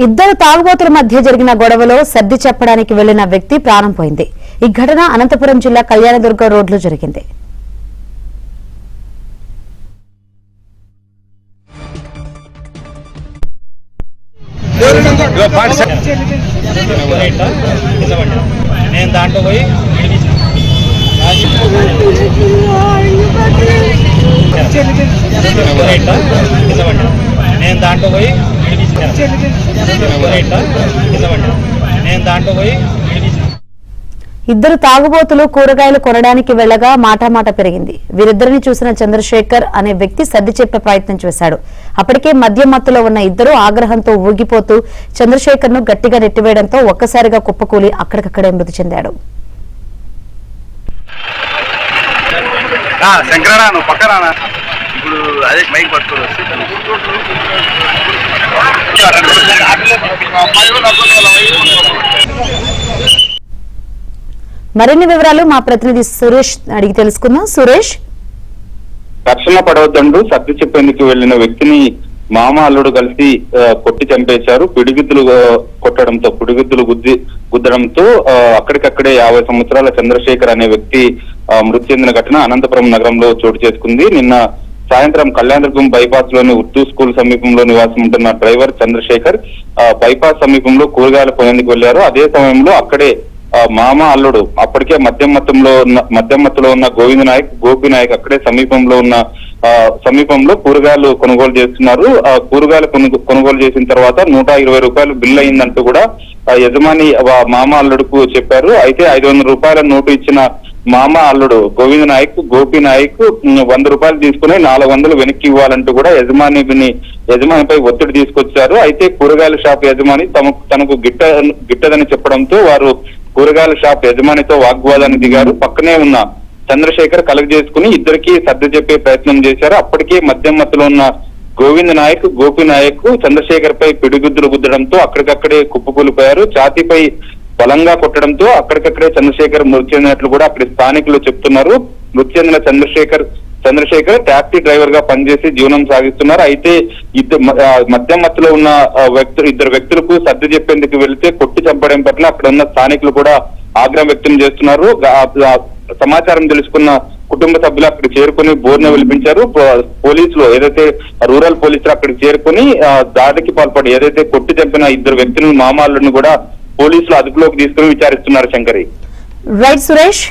ఇద్దరు తాగుబోతుల మధ్య జరిగిన గొడవలో సర్ది చెప్పడానికి వెళ్లిన వ్యక్తి ప్రాణం పోయింది. ఈ ఘటన అనంతపురం జిల్లా కళ్యాణదుర్గం రోడ్లో జరిగింది. ఇద్దరు తాగుబోతులు కూరగాయలు కొనడానికి వెళ్లగా మాటామాట పెరిగింది. వీరిద్దరిని చూసిన చంద్రశేఖర్ అనే వ్యక్తి సర్ది చెప్పే ప్రయత్నం చేశాడు. అప్పటికే మద్యం మత్తులో ఉన్న ఇద్దరు ఆగ్రహంతో ఊగిపోతూ చంద్రశేఖర్ ను గట్టిగా నెట్టివేయడంతో ఒక్కసారిగా కుప్పకూలి అక్కడికక్కడే మృతి చెందాడు. మరిన్ని వివరాలు మా ప్రతినిధి సురేష్ అడిగి తెలుసుకుందాం. సురేష్, రక్షణ పడవద్దంటూ సర్ది చెప్పేందుకు వెళ్లిన వ్యక్తిని మామ అల్లుడు కలిసి కొట్టి చంపేశారు. పిడిగుద్దులు కొట్టడంతో గుద్దడంతో అక్కడికక్కడే 50 సంవత్సరాల చంద్రశేఖర్ అనే వ్యక్తి మృతి చెందిన ఘటన అనంతపురం నగరంలో చోటు చేసుకుంది. నిన్న సాయంత్రం కళ్యాణదుర్గం బైపాస్ లోని ఉర్దూ స్కూల్ సమీపంలో నివాసం ఉంటున్న డ్రైవర్ చంద్రశేఖర్ బైపాస్ సమీపంలో కూరగాయలు కొనేందుకు వెళ్లారు. అదే సమయంలో అక్కడే మామ అల్లుడు అప్పటికే మద్యం మత్తులో ఉన్న గోవింద్ నాయక్, గోపి నాయక్ అక్కడే సమీపంలో కూరగాయలు కొనుగోలు చేస్తున్నారు. కూరగాయలు కొనుగోలు చేసిన తర్వాత 120 రూపాయలు బిల్ అయిందంటూ కూడా యజమాని మామ అల్లుడుకు చెప్పారు. అయితే 500 రూపాయల నోటు ఇచ్చిన మామ అల్లుడు గోవింద్ నాయక్, గోపి నాయక్ 100 రూపాయలు తీసుకుని 400 వెనక్కి ఇవ్వాలంటూ కూడా యజమానిపై ఒత్తిడి తీసుకొచ్చారు. అయితే కూరగాయల షాప్ యజమాని తనకు గిట్టదని చెప్పడంతో వారు కూరగాయల షాప్ యజమానితో వాగ్వాదాన్ని దిగారు. పక్కనే ఉన్న చంద్రశేఖర్ కలగజేసుకుని ఇద్దరికి సర్ది చెప్పే ప్రయత్నం చేశారు. అప్పటికే మద్యం మత్తులో ఉన్న గోవింద్ నాయక్, గోపి నాయక్ చంద్రశేఖర్ పై పిడిగుద్దులు గుద్దడంతో అక్కడికక్కడే కుప్పకూలిపోయారు. ఛాతీపై బలంగా కొట్టడంతో అక్కడికక్కడే చంద్రశేఖర్ మృతి చెందినట్లు కూడా అక్కడి స్థానికులు చెప్తున్నారు. మృతి చెందిన చంద్రశేఖర్ టాక్సీ డ్రైవర్ గా పనిచేసి జీవనం సాగిస్తున్నారు. అయితే మద్యం మత్తులో ఉన్న ఇద్దరు వ్యక్తులకు సర్ది చెప్పేందుకు వెళితే కొట్టి చంపడం పట్ల అక్కడ ఉన్న స్థానికులు కూడా ఆగ్రహం వ్యక్తం చేస్తున్నారు. సమాచారం తెలుసుకున్న కుటుంబ సభ్యులు అక్కడికి చేరుకుని బోర్న విలిపించారు. పోలీసులు ఏదైతే రూరల్ పోలీసులు అక్కడికి చేరుకుని దాడికి పాల్పడి ఏదైతే కొట్టి చంపిన ఇద్దరు వ్యక్తులను మామాలను కూడా పోలీసులు అదుపులోకి తీసుకుని విచారిస్తున్నారు. శంకరి, రైట్ సురేష్.